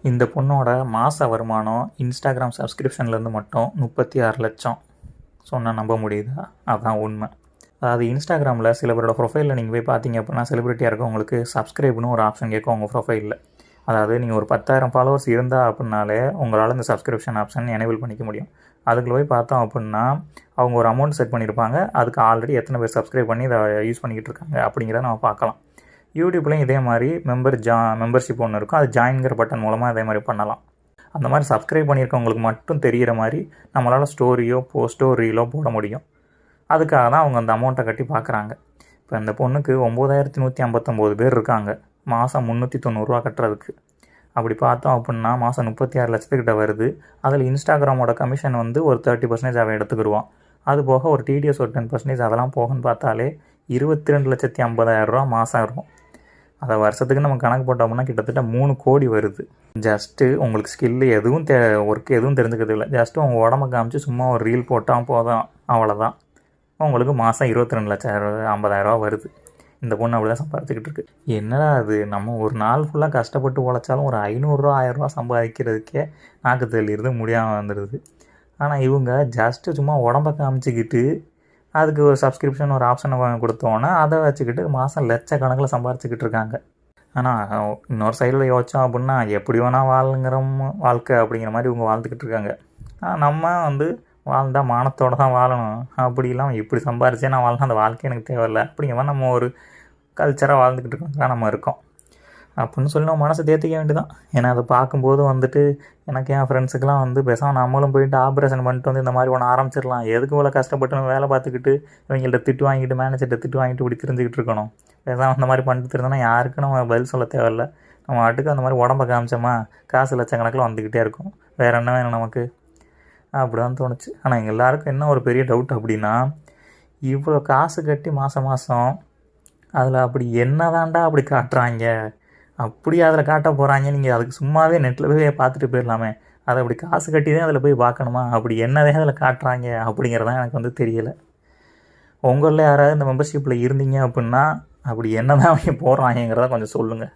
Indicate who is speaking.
Speaker 1: இந்த பொண்ணோட மாத வருமானம் இன்ஸ்டாகிராம் சப்ஸ்கிரிப்ஷன்லேருந்து மட்டும் 36 லட்சம். சொன்னால் நம்ப முடியுதா? அதுதான் உண்மை. அதாவது இன்ஸ்டாகிராமில் சில பேரோட ப்ரொஃபைலில் நீங்கள் போய் பார்த்தீங்க அப்படின்னா, செலிபிரிட்டியாக இருக்கவங்களுக்கு சப்ஸ்கிரைப்னு ஒரு ஆப்ஷன் கேட்கும் உங்கள் ப்ரொஃபைலில். அதாவது நீங்கள் ஒரு 10,000 ஃபாலோவர்ஸ் இருந்தால் அப்படின்னாலே உங்களால் இந்த சப்ஸ்கிரிப்ஷன் ஆப்ஷன் எனேபிள் பண்ணிக்க முடியும். அதுக்குள்ள போய் பார்த்தோம் அப்படின்னா அவங்க ஒரு அமௌண்ட் செட் பண்ணியிருப்பாங்க. அதுக்கு ஆல்ரெடி எத்தனை பேர் சப்ஸ்கிரைப் பண்ணி இதை யூஸ் பண்ணிக்கிட்டு இருக்காங்க அப்படிங்கிறத நம்ம பார்க்கலாம். யூடியூப்லேயும் இதே மாதிரி மெம்பர்ஷிப் ஒன்று இருக்கும். அது ஜாயின்கிற பட்டன் மூலமாக அதே மாதிரி பண்ணலாம். அந்த மாதிரி சப்ஸ்கிரைப் பண்ணியிருக்கவங்களுக்கு மட்டும் தெரிகிற மாதிரி நம்மளால் ஸ்டோரியோ போஸ்ட்டோ ரீலோ போட முடியும். அதுக்காக தான் அவங்க அந்த அமௌண்ட்டை கட்டி பார்க்குறாங்க. இப்போ இந்த பொண்ணுக்கு 9,159 பேர் இருக்காங்க மாதம் 390 கட்டுறதுக்கு. அப்படி பார்த்தோம் அப்படின்னா மாதம் 36 லட்சத்துக்கிட்ட வருது. அதில் இன்ஸ்டாகிராமோட கமிஷன் வந்து ஒரு 30% அவன் எடுத்துக்கிடுவான். அது போக ஒரு டிடிஎஸ் ஒரு 10% அதெல்லாம் போகன்னு பார்த்தாலே 22,50,000 மாதம் இருக்கும். அதை வருஷத்துக்கு நம்ம கணக்கு போட்டோம்னா கிட்டத்தட்ட 3 கோடி வருது. ஜஸ்ட்டு உங்களுக்கு ஸ்கில்லு எதுவும் ஒர்க் எதுவும் தெரிஞ்சுக்கிறது இல்லை. ஜஸ்ட்டு உங்கள் உடம்ப காமிச்சு சும்மா ஒரு ரீல் போட்டால் போதும், அவ்வளோதான். உங்களுக்கு மாதம் 22,50,000 வருது. இந்த பொண்ணு அப்படி தான் சம்பாதிச்சுக்கிட்டு இருக்கு. என்னடா அது, நம்ம ஒரு நாள் ஃபுல்லாக கஷ்டப்பட்டு உழைச்சாலும் ஒரு 500 1000 சம்பாதிக்கிறதுக்கே நாக்கு தள்ளிடுது, முடியாமல் வந்துடுது. ஆனால் இவங்க ஜஸ்ட்டு சும்மா உடம்ப காமிச்சிக்கிட்டு அதுக்கு ஒரு சப்ஸ்கிரிப்ஷன் ஒரு ஆப்ஷனை கொடுத்தோன்னா அதை வச்சுக்கிட்டு மாதம் லட்சக்கணக்கில் சம்பாரிச்சிக்கிட்டு இருக்காங்க. ஆனால் இன்னொரு சைடில் யோசித்தோம் அப்படின்னா எப்படி வேணால் வாழுங்கிற வாழ்க்கை அப்படிங்கிற மாதிரி இவங்க வாழ்ந்துக்கிட்டு இருக்காங்க. நம்ம வந்து வாழ்ந்தால் மானத்தோடு தான் வாழணும், அப்படி இல்லாமல் இப்படி சம்பாரிச்சே நான் வாழணும், அந்த வாழ்க்கை எனக்கு தேவையில்லை அப்படிங்கிற மாதிரி நம்ம ஒரு கல்ச்சராக வாழ்ந்துக்கிட்டு இருக்கோம் நம்ம இருக்கோம் அப்படின்னு சொல்லி நம்ம மனசை தேர்த்திக்க வேண்டியதான். ஏன்னா அதை பார்க்கும்போது வந்துட்டு எனக்கு என் ஃப்ரெண்ட்ஸுக்கெலாம் வந்து பேசாமல் நம்மளும் போயிட்டு ஆப்ரேஷன் பண்ணிட்டு வந்து இந்த மாதிரி ஒன்று ஆரம்பிச்சிடலாம். எதுக்கு இவ்வளோ கஷ்டப்பட்டு வேலை பார்த்துக்கிட்டு இவங்கள்ட்ட திட்டு வாங்கிட்டு மேனேஜர்கிட்ட திட்டு வாங்கிட்டு இப்படி தெரிஞ்சுக்கிட்டு இருக்கணும். பேசாமல் அந்த மாதிரி பண்ணிட்டு இருந்தோம்னா யாருக்கும் நம்ம பதில் சொல்ல தேவையில்லை. நம்ம வாட்டுக்கு அந்த மாதிரி உடம்ப காமிச்சோமா காசு லட்சக்கணக்கில் வந்துக்கிட்டே இருக்கும். வேறு என்ன வேணும் நமக்கு? அப்படி தான் தோணுச்சு. ஆனால் எங்கள் எல்லாருக்கும் என்ன ஒரு பெரிய டவுட் அப்படின்னா, இவ்வளோ காசு கட்டி மாதம் அதில் அப்படி என்ன தாண்டா அப்படி காட்டுறாங்க, அப்படி அதில் காட்ட போகிறாங்க. நீங்கள் அதுக்கு சும்மாவே நெட்டில் போய் பார்த்துட்டு போயிடலாமே, அதை அப்படி காசு கட்டி தான் அதில் போய் பார்க்கணுமா? அப்படி என்னதே அதில் காட்டுறாங்க அப்படிங்கிறதான் எனக்கு வந்து தெரியலை. உங்களில் யாராவது இந்த மெம்பர்ஷிப்பில் இருந்தீங்க அப்படின்னா அப்படி என்ன தான் அவங்க போடுறாங்கிறத கொஞ்சம் சொல்லுங்கள்.